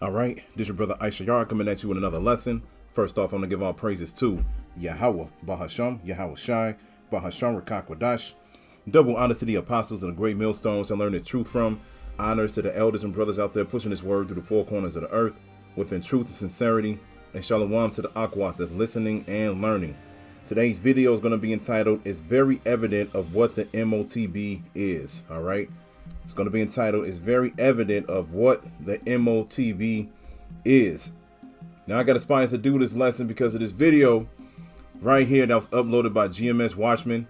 All right, this is your brother Issachar coming at you with another lesson. First off, I'm going to give all praises to Yahweh, Bahasham, Yahweh Shai, Bahasham, Rakakwadash. Double honors to the apostles and the great millstones I learned the truth from. Honors to the elders and brothers out there pushing this word through the four corners of the earth within truth and sincerity. And shalom to the Akwat that's listening and learning. Today's video is going to be entitled, It's Very Evident of What the MOTB Is. All right. It's going to be entitled, It's Very Evident of What the MOTB Is. Now I got aspires to do this lesson because of this video right here that was uploaded by GMS Watchman.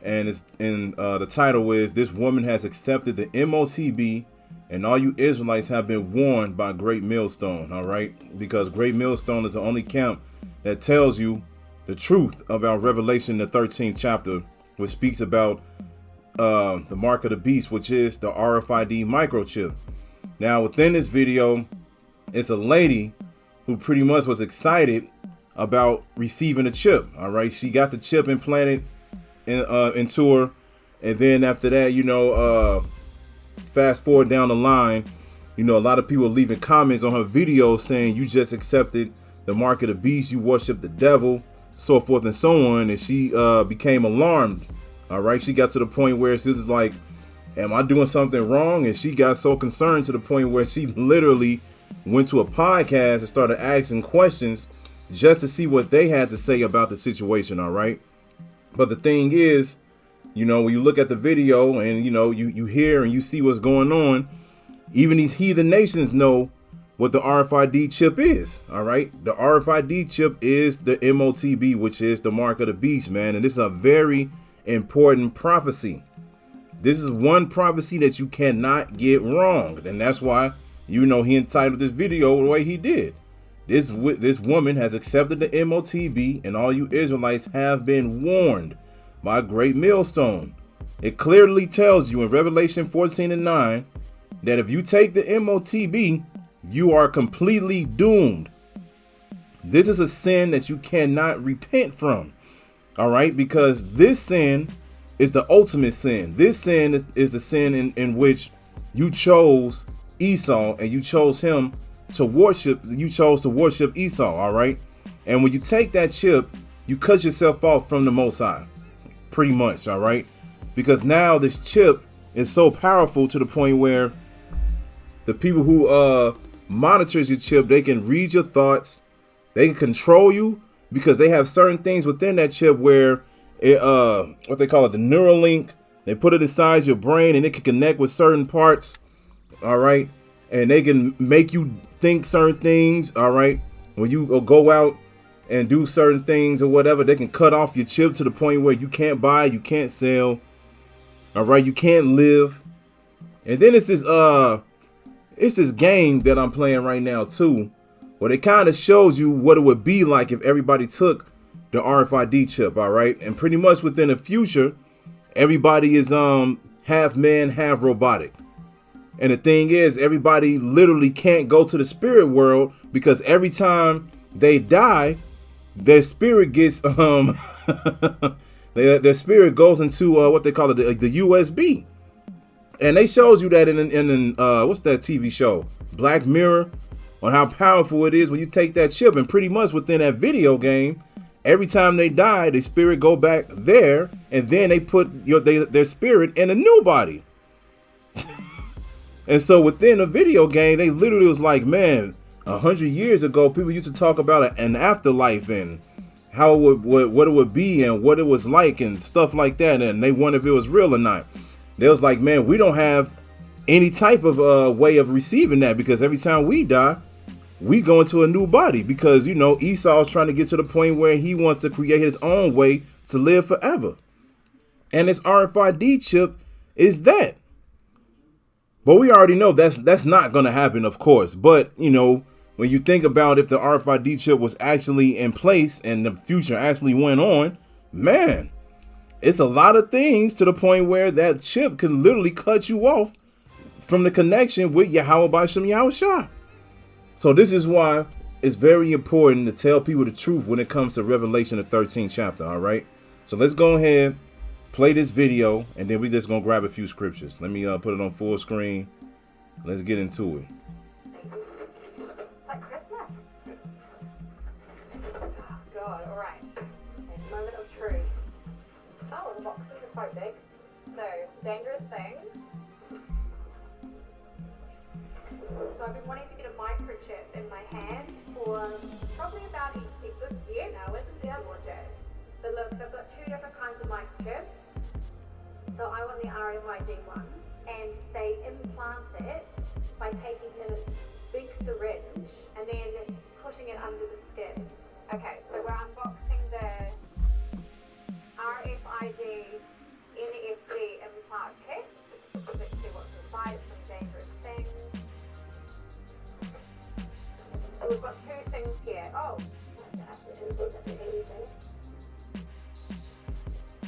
And it's in the title is, This Woman Has Accepted the MOTB and All You Israelites Have Been Warned by Great Millstone. All right. Because Great Millstone is the only camp that tells you the truth of our Revelation, the 13th chapter, which speaks about the mark of the beast, which is the RFID microchip. Now within this video, it's a lady who pretty much was excited about receiving a chip. All right, she got the chip implanted into her, and then after that, fast forward down the line, a lot of people leaving comments on her video saying you just accepted the mark of the beast, you worship the devil, so forth and so on, and she became alarmed. All right, she got to the point where she was like, am I doing something wrong? And she got so concerned to the point where she literally went to a podcast and started asking questions just to see what they had to say about the situation. All right. But the thing is, when you look at the video and, you hear and you see what's going on, even these heathen nations know what the RFID chip is. All right. The RFID chip is the MOTB, which is the mark of the beast, man. And this is a very important prophecy. This is one prophecy that you cannot get wrong, and that's why he entitled this video the way he did. This woman has accepted the MOTB, and all you Israelites have been warned by Great Millstone. It clearly tells you in Revelation 14:9 that if you take the MOTB, you are completely doomed. This is a sin that you cannot repent from. All right, because this sin is the ultimate sin. This sin is the sin in which you chose Esau and you chose him to worship. You chose to worship Esau. All right. And when you take that chip, you cut yourself off from the Most High, pretty much. All right. Because now this chip is so powerful to the point where the people who monitors your chip, they can read your thoughts. They can control you. Because they have certain things within that chip where it, what they call it, the neural link, they put it inside your brain and it can connect with certain parts. All right. And they can make you think certain things. All right. When you go out and do certain things or whatever, they can cut off your chip to the point where you can't buy, you can't sell. All right. You can't live. And then it's this game that I'm playing right now, too. Well, it kind of shows you what it would be like if everybody took the RFID chip, all right? And pretty much within the future, everybody is half man, half robotic. And the thing is, everybody literally can't go to the spirit world because every time they die, their spirit gets their spirit goes into what they call it, the USB. And they shows you that in what's that TV show, Black Mirror, on how powerful it is when you take that chip. And pretty much within that video game, every time they die, their spirit go back there, and then they put their spirit in a new body. And so within a video game, they literally was like, man, 100 years ago, people used to talk about an afterlife and how what it would be and what it was like and stuff like that. And they wondered if it was real or not. They was like, man, we don't have any type of way of receiving that, because every time we die, we go into a new body, because, Esau's trying to get to the point where he wants to create his own way to live forever. And this RFID chip is that. But we already know that's not going to happen, of course. But, when you think about if the RFID chip was actually in place and the future actually went on, man, it's a lot of things to the point where that chip can literally cut you off from the connection with Yahweh B'Shem Yahushua. So this is why it's very important to tell people the truth when it comes to Revelation, the 13th chapter. All right. So let's go ahead, play this video, and then we just going to grab a few scriptures. Let me put it on full screen. Let's get into it. dangerous things. So I've been wanting to get a microchip in my hand for probably about a good year now, isn't it, Roger? But look, they've got two different kinds of microchips. So I want the RFID one, and they implant it by taking a big syringe and then putting it under the skin. Okay, so we're unboxing the RFID NFC implant kit. Let's see what's inside, some dangerous things. So we've got two things here. Oh, that's absolutely.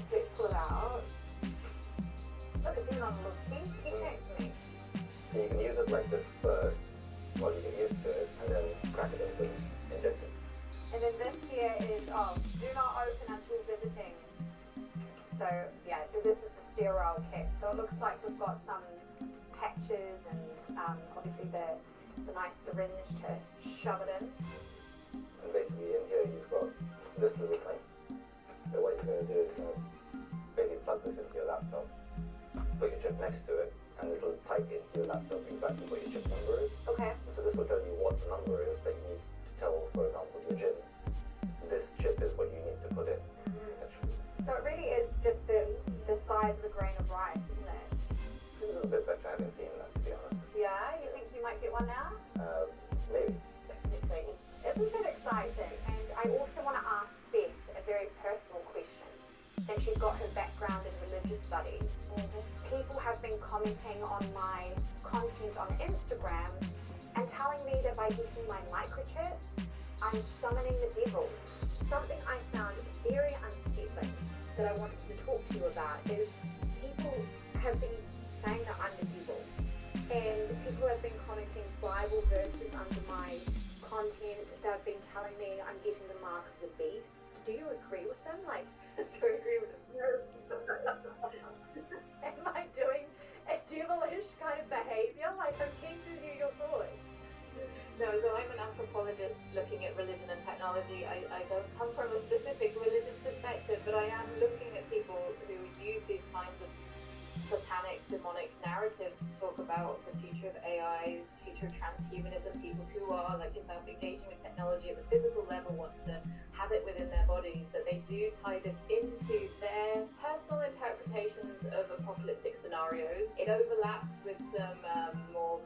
So let's pull it out. Look, it's even on the little keychain for me. So you can use it like this first, while you get used to it, and then crack it open, inject it. And then this here is, do not open until visiting. So yeah, so this is the sterile kit. So it looks like we've got some patches and obviously the nice syringe to shove it in. And basically in here you've got this little thing. So what you're going to do is you're going to basically plug this into your laptop, put your chip next to it, and it'll type into your laptop exactly what your chip number is. Okay. So this will tell you what the number is that you need to tell, for example, your gym. This chip is what you need to put in, essentially. So it really is just the size of a grain of rice, isn't it? A little bit better, I haven't seen that, to be honest. Yeah, you think you might get one now? Maybe. This is exciting. Isn't it exciting? And I also want to ask Beth a very personal question. Since she's got her background in religious studies, people have been commenting on my content on Instagram and telling me that by getting my microchip, I'm summoning the devil. Something I found very unsettling that I wanted to talk to you about is people have been saying that I'm the devil, and people have been commenting Bible verses under my content. They've been telling me I'm getting the mark of the beast. Do you agree with them? Like, do you agree with them? Am I doing a devilish kind of behavior? Like, I'm keen to hear your thoughts. No, so I'm an anthropologist looking at religion and technology. I don't come from a specific religious perspective, but I am looking at people who use these kinds of satanic, demonic narratives to talk about the future of AI, the future of transhumanism, people who are, like yourself, engaging with technology at the physical level, want to have it within their bodies, that they do tie this into their personal interpretations of apocalyptic scenarios. It overlaps with some more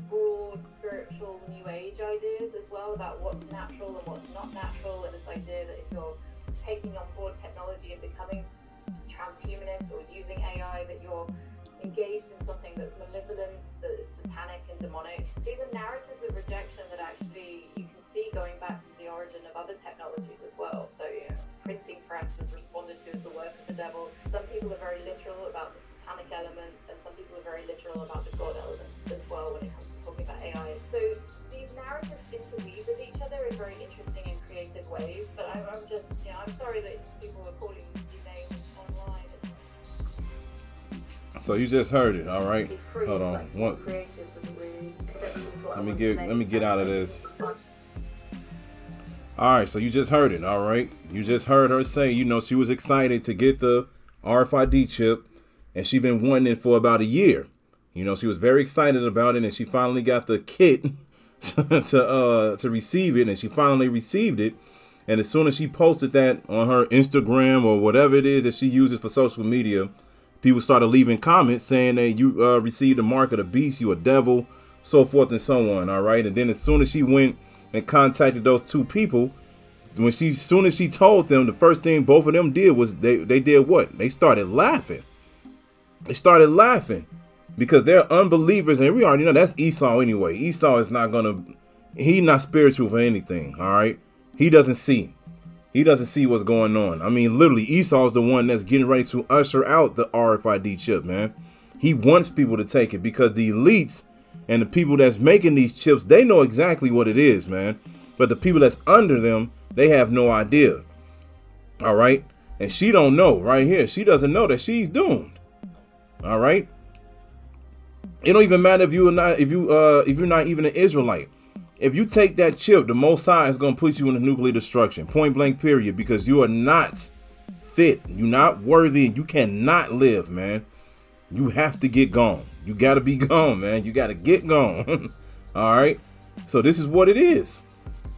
broad spiritual new age ideas as well about what's natural and what's not natural, and this idea that if you're taking on board technology and becoming transhumanist or using AI, that you're engaged in something that's malevolent, that is satanic and demonic. These are narratives of rejection that actually you can see going back to the origin of other technologies as well. So, printing press was responded to as the work of the devil. Some people are very literal about the satanic element, and some people are very literal about the God element as well when it comes to talking about AI. So these narratives interweave with each other in very interesting and creative ways. But I'm just, I'm sorry that people are calling you names online. So you just heard it, all right? Hold on. Let me get out of this. All right, so you just heard it, all right? You just heard her say, she was excited to get the RFID chip, and she's been wanting it for about a year. She was very excited about it, and she finally got the kit to receive it, and she finally received it. And as soon as she posted that on her Instagram or whatever it is that she uses for social media, people started leaving comments saying that you received the mark of the beast, you a devil, so forth and so on, all right? And then as soon as she went and contacted those two people, soon as she told them, the first thing both of them did was they did what? They started laughing. They started laughing because they're unbelievers, and we already know that's Esau anyway. Esau is he's not spiritual for anything, all right? He doesn't see what's going on. I mean, literally, Esau's the one that's getting ready to usher out the RFID chip, man. He wants people to take it because the elites and the people that's making these chips, they know exactly what it is, man. But the people that's under them, they have no idea. All right. And she don't know right here. She doesn't know that she's doomed. All right. It don't even matter if you're not even an Israelite. If you take that chip, the Most High is going to put you in a nuclear destruction, point blank, period, because you are not fit. You're not worthy. You cannot live, man. You have to get gone. You got to be gone, man. You got to get gone. All right. So this is what it is.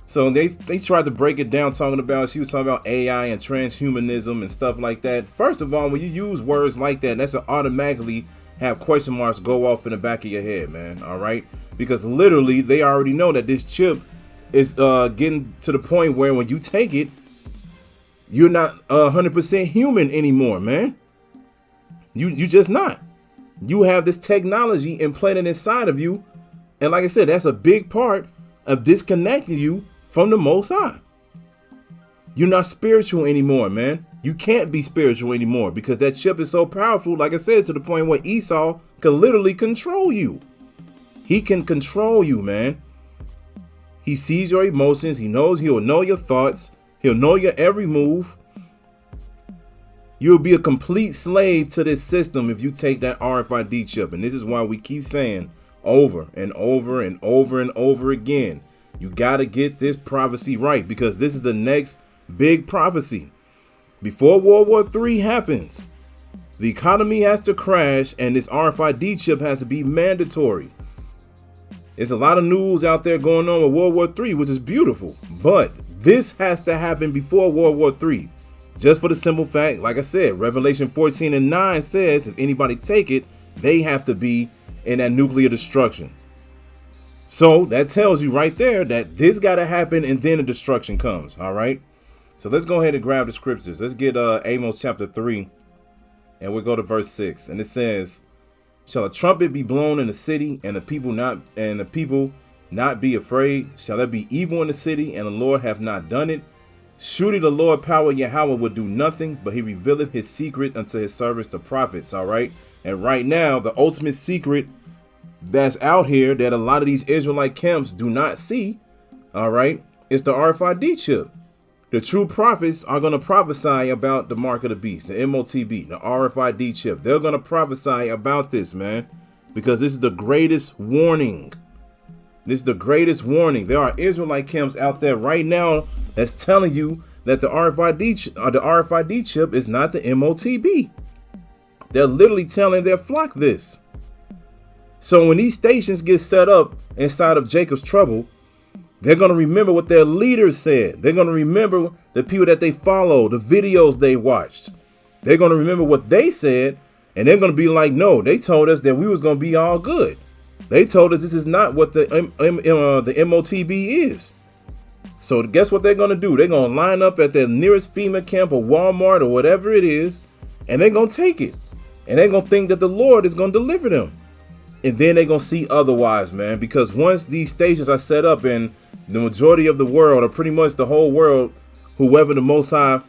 So they tried to break it down, she was talking about AI and transhumanism and stuff like that. First of all, when you use words like that, that's to automatically have question marks go off in the back of your head, man. All right. Because literally they already know that this chip is getting to the point where when you take it, you're not 100% human anymore, man. You just not. You have this technology implanted inside of you. And like I said, that's a big part of disconnecting you from the Most High. You're not spiritual anymore, man. You can't be spiritual anymore because that chip is so powerful, like I said, to the point where Esau can literally control you. He can control you, man. He sees your emotions. He'll know your thoughts. He'll know your every move. You'll be a complete slave to this system if you take that RFID chip. And this is why we keep saying over and over and over and over again, you got to get this prophecy right, because this is the next big prophecy. Before World War III happens, the economy has to crash and this RFID chip has to be mandatory. There's a lot of news out there going on with World War III, which is beautiful. But this has to happen before World War III. Just for the simple fact, like I said, Revelation 14:9 says if anybody take it, they have to be in that nuclear destruction. So that tells you right there that this got to happen and then the destruction comes. All right. So let's go ahead and grab the scriptures. Let's get Amos chapter 3 and we'll go to verse 6. And it says, shall a trumpet be blown in the city and the people not be afraid? Shall there be evil in the city and the Lord hath not done it? Surely the Lord power Yahweh will do nothing, but he revealeth his secret unto his servants, the prophets. All right. And right now, the ultimate secret that's out here that a lot of these Israelite camps do not see, all right, is the RFID chip. The true prophets are going to prophesy about the mark of the beast, the MOTB, the RFID chip. They're going to prophesy about this, man, because this is the greatest warning. This is the greatest warning. There are Israelite camps out there right now that's telling you that the RFID chip is not the MOTB. They're literally telling their flock this. So when these stations get set up inside of Jacob's trouble, they're going to remember what their leaders said. They're going to remember the people that they follow, the videos they watched. They're going to remember what they said, and they're going to be like, no, they told us that we was going to be all good. They told us this is not what the MOTB is. So guess what they're going to do? They're going to line up at their nearest FEMA camp or Walmart or whatever it is, and they're going to take it. And they're going to think that the Lord is going to deliver them. And then they're going to see otherwise, man, because once these stations are set up in the majority of the world, or pretty much the whole world, whoever the Most High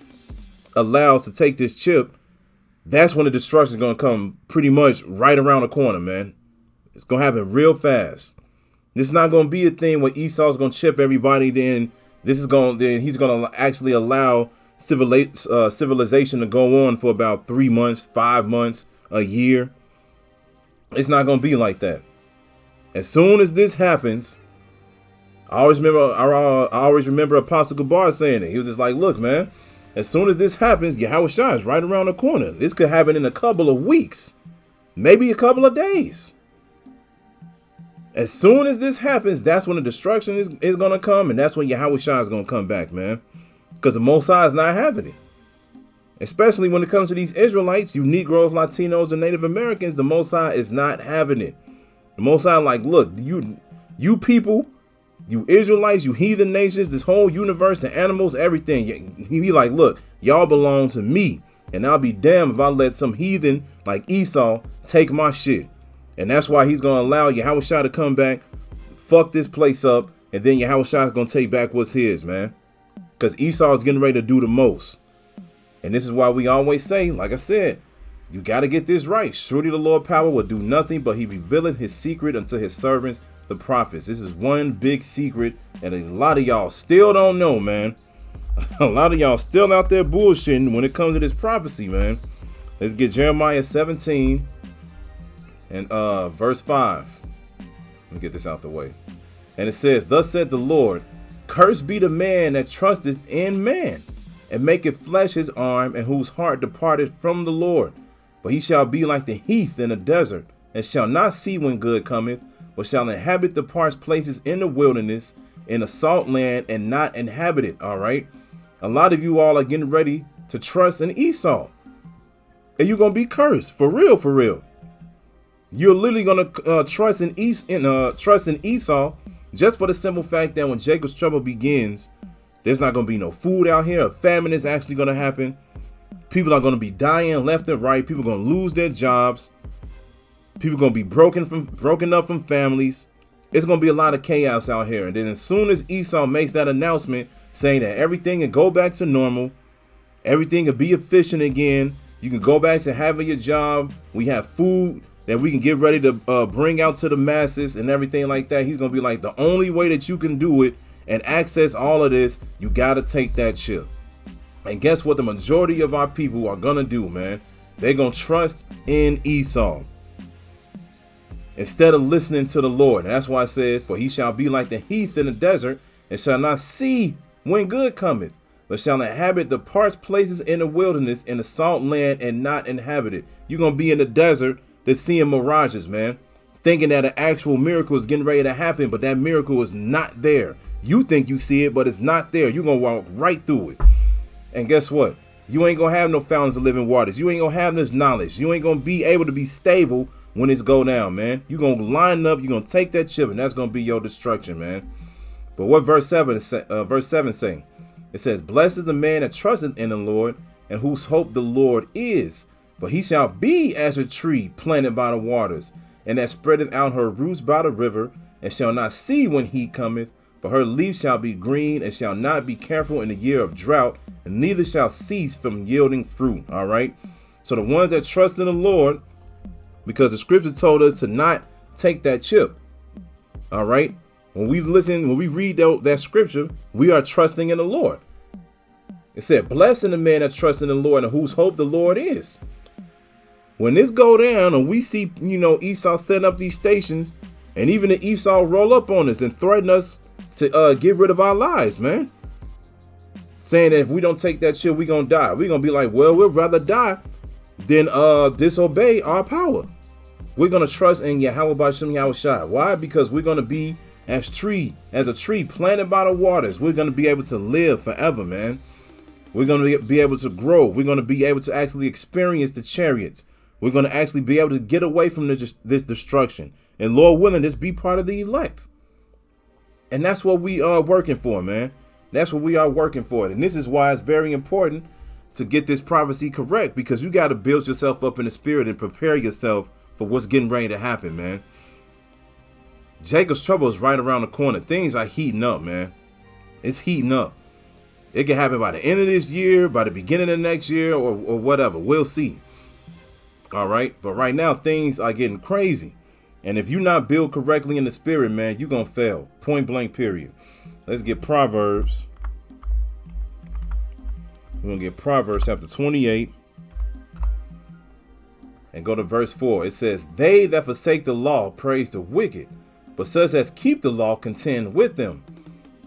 allows to take this chip, that's when the destruction is going to come pretty much right around the corner, man. It's going to happen real fast. This is not going to be a thing where Esau's going to chip everybody. Then he's going to actually allow civilization to go on for about 3 months, 5 months, a year. It's not going to be like that. As soon as this happens, I always remember Apostle Gabar saying it. He was just like, look, man, as soon as this happens, Yahweh Shai is right around the corner. This could happen in a couple of weeks, maybe a couple of days. As soon as this happens, that's when the destruction is going to come. And that's when Yahweh Shai is going to come back, man, because the Most High is not having it. Especially when it comes to these Israelites, you Negroes, Latinos, and Native Americans, the Most High is not having it. The Most High like, look, you people, you Israelites, you heathen nations, this whole universe, the animals, everything. He be like, look, y'all belong to me. And I'll be damned if I let some heathen like Esau take my shit. And that's why he's going to allow Yahweh Shai to come back, fuck this place up, and then Yahweh Shai is going to take back what's his, man. Because Esau is getting ready to do the most. And this is why we always say, like I said, you got to get this right. Surely the Lord power will do nothing, but he revealeth his secret unto his servants, the prophets. This is one big secret that a lot of y'all still don't know, man. A lot of y'all still out there bullshitting when it comes to this prophecy, man. Let's get Jeremiah 17 and verse 5. Let me get this out the way. And it says, thus said the Lord, cursed be the man that trusteth in man, and maketh flesh his arm, and whose heart departed from the Lord. For he shall be like the heath in the desert, and shall not see when good cometh, but shall inhabit the parched places in the wilderness, in a salt land, and not inhabit it. All right. A lot of you all are getting ready to trust in Esau. And you're going to be cursed. For real, for real. You're literally going to trust in Esau, just for the simple fact that when Jacob's trouble begins, there's not going to be no food out here. A famine is actually going to happen. People are going to be dying left and right. People are going to lose their jobs. People are going to be broken up from families. It's going to be a lot of chaos out here. And then as soon as Esau makes that announcement saying that everything can go back to normal, everything can be efficient again, you can go back to having your job, we have food that we can get ready to bring out to the masses and everything like that, he's going to be like, the only way that you can do it and access all of this, you got to take that chip. And guess what the majority of our people are going to do, man? They're going to trust in Esau instead of listening to the Lord. And that's why it says, for he shall be like the heath in the desert, and shall not see when good cometh, but shall inhabit the parched places in the wilderness, in the salt land, and not inhabit it. You're going to be in the desert that's seeing mirages, man, thinking that an actual miracle is getting ready to happen, but that miracle is not there. You think you see it, but it's not there. You're going to walk right through it. And guess what? You ain't going to have no fountains of living waters. You ain't going to have this knowledge. You ain't going to be able to be stable when it's go down, man. You're going to line up. You're going to take that chip, and that's going to be your destruction, man. But what verse 7 saying? It says, blessed is the man that trusteth in the Lord, and whose hope the Lord is. For he shall be as a tree planted by the waters, and that spreadeth out her roots by the river, and shall not see when heat cometh, but her leaves shall be green, and shall not be careful in the year of drought, and neither shall cease from yielding fruit. All right. So the ones that trust in the Lord, because the scripture told us to not take that chip. All right. When we read that scripture, we are trusting in the Lord. It said, blessed is the man that trusts in the Lord, and whose hope the Lord is. When this go down and we see, Esau setting up these stations, and even the Esau roll up on us and threaten us to get rid of our lives, man. Saying that if we don't take that shit, we're going to die. We're going to be like, well, we'd rather die than disobey our power. We're going to trust in Yahweh B'Shem Yahushua. Why? Because we're going to be as a tree planted by the waters. We're going to be able to live forever, man. We're going to be able to grow. We're going to be able to actually experience the chariots. We're going to actually be able to get away from this destruction. And Lord willing, this be part of the elect. And that's what we are working for, man. That's what we are working for. And this is why it's very important to get this prophecy correct, because you got to build yourself up in the spirit and prepare yourself for what's getting ready to happen, man. Jacob's trouble is right around the corner. Things are heating up, man. It's heating up. It can happen by the end of this year, by the beginning of next year, or whatever. We'll see. All right. But right now, things are getting crazy. And if you're not built correctly in the spirit, man, you're going to fail. Point blank, period. Let's get Proverbs. We're going to get Proverbs chapter 28. And go to verse 4. It says, they that forsake the law praise the wicked, but such as keep the law contend with them.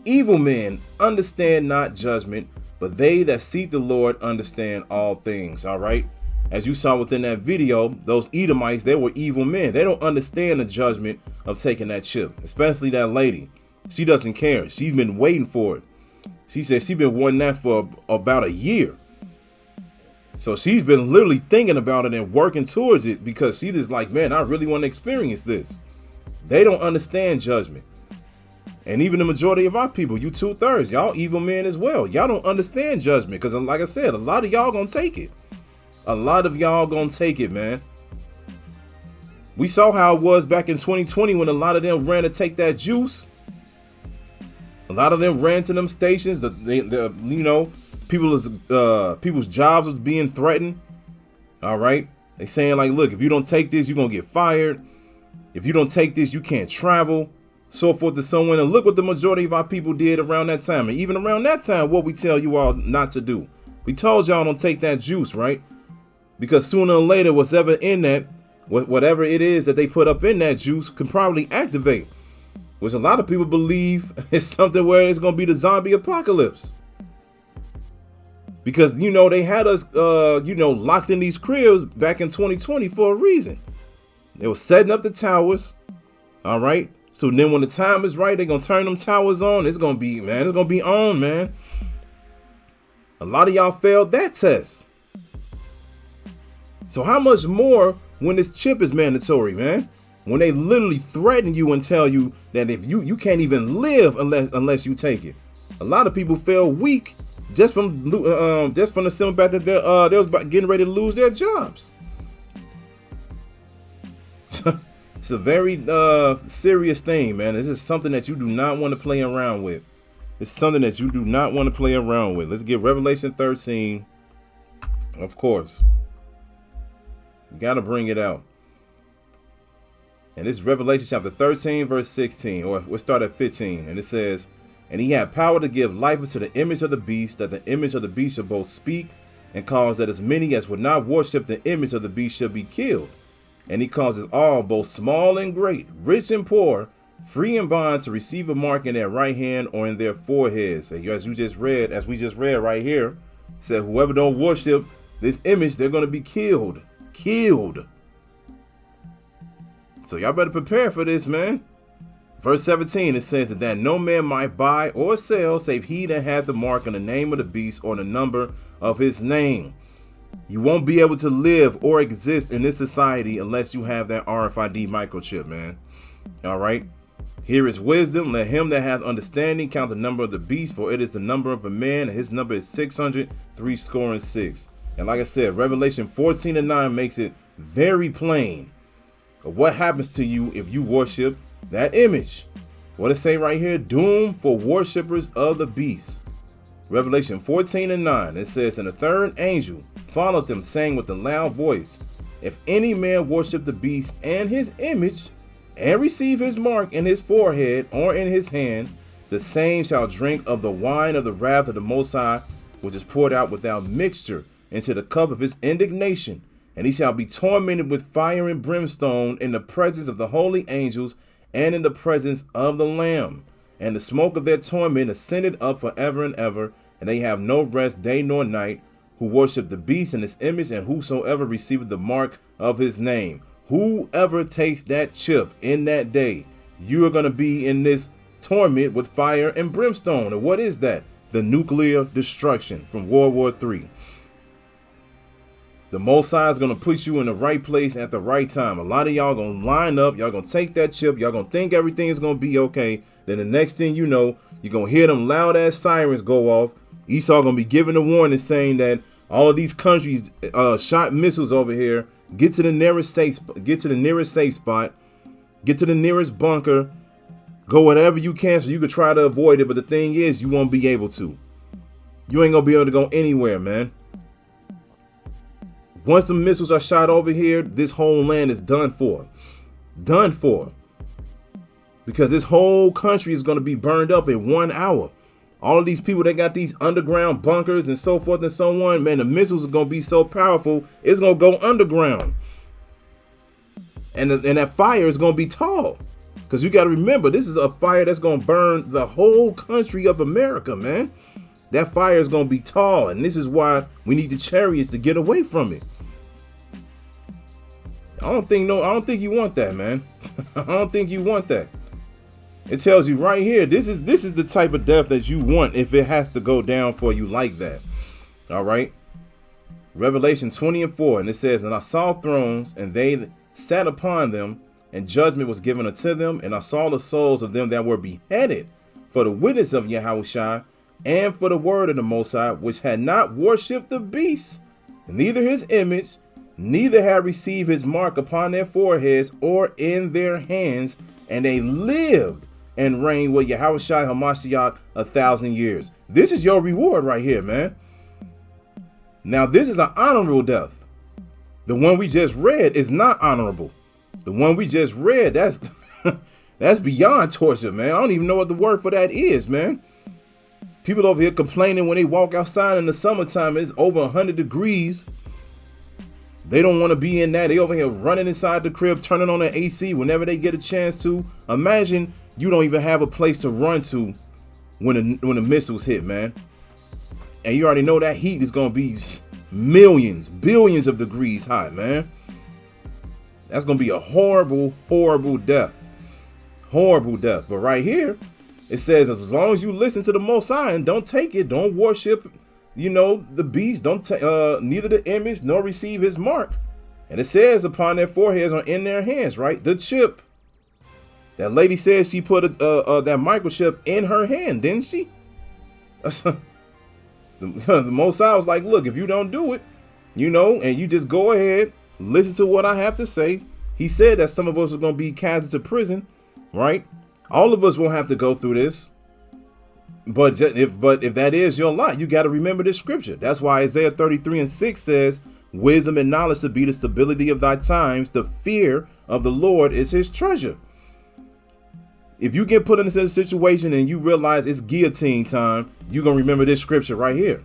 Evil men understand not judgment, but they that seek the Lord understand all things. All right. As you saw within that video, those Edomites, they were evil men. They don't understand the judgment of taking that chip, especially that lady. She doesn't care. She's been waiting for it. She said she's been wanting that for about a year. So she's been literally thinking about it and working towards it, because she is like, man, I really want to experience this. They don't understand judgment. And even the majority of our people, you 2/3, y'all evil men as well. Y'all don't understand judgment, because like I said, a lot of y'all gonna take it. A lot of y'all gonna take it, man. We saw how it was back in 2020 when a lot of them ran to take that juice. A lot of them ran to them stations. People's jobs was being threatened. All right. They saying like, look, if you don't take this, you're going to get fired. If you don't take this, you can't travel. So forth and so on. And look what the majority of our people did around that time. And even around that time, what we tell you all not to do. We told y'all don't take that juice, right? Because sooner or later, whatever in that, whatever it is that they put up in that juice can probably activate. Which a lot of people believe is something where it's going to be the zombie apocalypse. Because, you know, they had us, locked in these cribs back in 2020 for a reason. They were setting up the towers. All right. So then when the time is right, they're going to turn them towers on. It's going to be on, man. A lot of y'all failed that test. So how much more when this chip is mandatory, man? When they literally threaten you and tell you that if you can't even live unless you take it. A lot of people fell weak just from the simple fact that they was getting ready to lose their jobs. It's a very serious thing, man. This is something that you do not want to play around with. It's something that you do not want to play around with. Let's get Revelation 13. Of course. You got to bring it out. And this is Revelation chapter 13, verse 16. Or we'll start at 15. And it says, and he had power to give life unto the image of the beast, that the image of the beast should both speak and cause that as many as would not worship the image of the beast should be killed. And he causes all, both small and great, rich and poor, free and bond, to receive a mark in their right hand or in their foreheads. And as we just read right here, said whoever don't worship this image, they're going to be killed. So y'all better prepare for this, man. Verse 17, it says that no man might buy or sell save he that hath the mark on the name of the beast or the number of his name. You won't be able to live or exist in this society unless you have that RFID microchip, man. All right. Here is wisdom. Let him that hath understanding count the number of the beast, for it is the number of a man, and his number is 666. And like I said, Revelation 14:9 makes it very plain of what happens to you if you worship that image. What it say right here? Doom for worshipers of the beast. Revelation 14:9, it says, and the third angel followed them, saying with a loud voice, if any man worship the beast and his image, and receive his mark in his forehead or in his hand, the same shall drink of the wine of the wrath of the Most High, which is poured out without mixture into the cup of his indignation. And he shall be tormented with fire and brimstone in the presence of the holy angels and in the presence of the Lamb. And the smoke of their torment ascended up forever and ever, and they have no rest day nor night, who worship the beast and his image, and whosoever receiveth the mark of his name. Whoever takes that chip in that day, you are going to be in this torment with fire and brimstone. And what is that? The nuclear destruction from World War III. The Most High is going to put you in the right place at the right time. A lot of y'all going to line up. Y'all going to take that chip. Y'all going to think everything is going to be okay. Then the next thing you know, you're going to hear them loud ass sirens go off. Esau going to be giving a warning saying that all of these countries shot missiles over here. Get to the nearest safe spot. Get to the nearest bunker. Go whatever you can so you could try to avoid it. But the thing is, you won't be able to. You ain't going to be able to go anywhere, man. Once the missiles are shot over here, this whole land is done for. Done for. Because this whole country is going to be burned up in 1 hour. All of these people that got these underground bunkers and so forth and so on, man, the missiles are going to be so powerful, it's going to go underground. And that fire is going to be tall. Because you got to remember, this is a fire that's going to burn the whole country of America, man. That fire is going to be tall. And this is why we need the chariots to get away from it. I don't think you want that, man. I don't think you want that. It tells you right here, this is the type of death that you want if it has to go down for you like that. All right. Revelation 20:4, and it says, and I saw thrones, and they sat upon them, and judgment was given unto them, and I saw the souls of them that were beheaded for the witness of Yahushua and for the word of the Most High, which had not worshipped the beast, neither his image, neither had received his mark upon their foreheads or in their hands, and they lived and reigned with Yahushua Hamashiach 1,000 years. This is your reward right here, man. Now, this is an honorable death. The one we just read is not honorable. The one we just read, that's beyond torture, man. I don't even know what the word for that is, man. People over here complaining when they walk outside in the summertime, it's over 100 degrees. They don't want to be in that. They over here running inside the crib, turning on the AC whenever they get a chance to. Imagine you don't even have a place to run to when the missiles hit, man. And you already know that heat is going to be millions, billions of degrees hot, man. That's going to be a horrible, horrible death. Horrible death. But right here, it says, as long as you listen to the Most High and don't take it, don't worship, the beast, don't neither the image nor receive his mark. And it says upon their foreheads or in their hands, right? The chip. That lady says she put that microchip in her hand, didn't she? The Most High was like, look, if you don't do it, and you just go ahead, listen to what I have to say. He said that some of us are going to be cast into prison, right? All of us won't have to go through this. But if that is your lot, you got to remember this scripture. That's why Isaiah 33:6 says, wisdom and knowledge to be the stability of thy times. The fear of the Lord is his treasure. If you get put in a situation and you realize it's guillotine time, you're going to remember this scripture right here.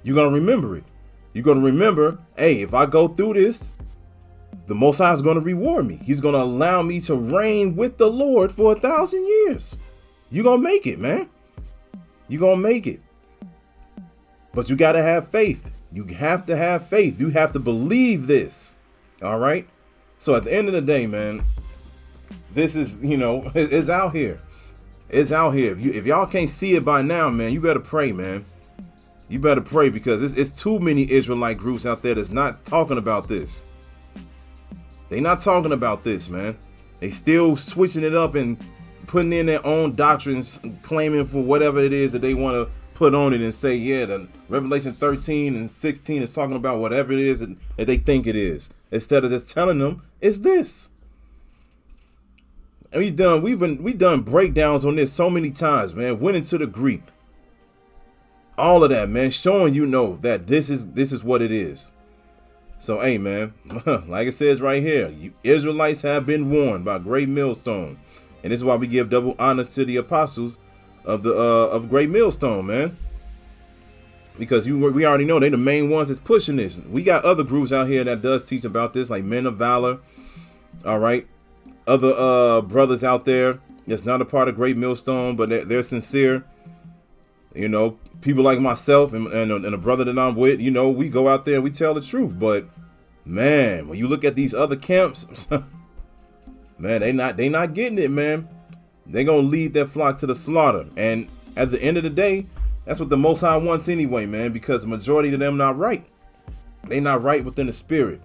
You're going to remember it. You're going to remember, hey, if I go through this, the Most High is going to reward me. He's going to allow me to reign with the Lord for 1,000 years. You're going to make it, man. You're going to make it. But you got to have faith. You have to have faith. You have to believe this. All right. So at the end of the day, man, this is, it's out here. It's out here. If y'all can't see it by now, man, you better pray, man. You better pray, because it's too many Israelite groups out there that's not talking about this. They not talking about this, man. They still switching it up and putting in their own doctrines, claiming for whatever it is that they want to put on it and say, yeah, the Revelation 13 and 16 is talking about whatever it is that they think it is, instead of just telling them it's this. And we've done breakdowns on this so many times, man. Went into the Greek, all of that, man, showing that this is what it is. So, hey, man, like it says right here, you Israelites have been warned by great millstone, and this is why we give double honors to the apostles of Great Millstone, man, because we already know they the main ones that's pushing this. We got other groups out here that does teach about this, like Men of Valor. All right. Other brothers out there that's not a part of Great Millstone, but they're sincere. People like myself and a brother that I'm with, we go out there and we tell the truth. But man, when you look at these other camps, man, they not getting it, man. They're gonna lead their flock to the slaughter. And at the end of the day, that's what the Most High wants anyway, man, because the majority of them not right. They not right within the spirit.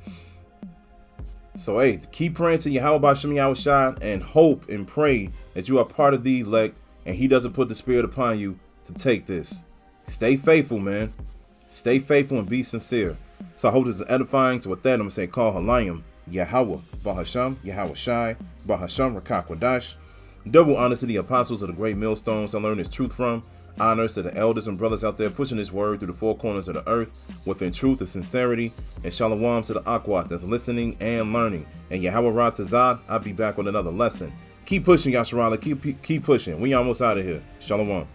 So, hey, keep praying to Yahweh B'Shem Yahushua and hope and pray that you are part of the elect and he doesn't put the spirit upon you to take this. Stay faithful, man. Stay faithful and be sincere. So I hope this is edifying. So with that, I'm going to say, call Halayim, Yahweh, Bahasham, Yahweh Shai, Bahasham, Rachaa Quadash. Double honors to the apostles of the great millstones I learned this truth from. Honors to the elders and brothers out there pushing this word through the four corners of the earth within truth and sincerity. And shalom to the Aquat that's listening and learning. And Yahweh Ra Tazad, I'll be back with another lesson. Keep pushing, Yasharala. Keep pushing. We almost out of here. Shalom.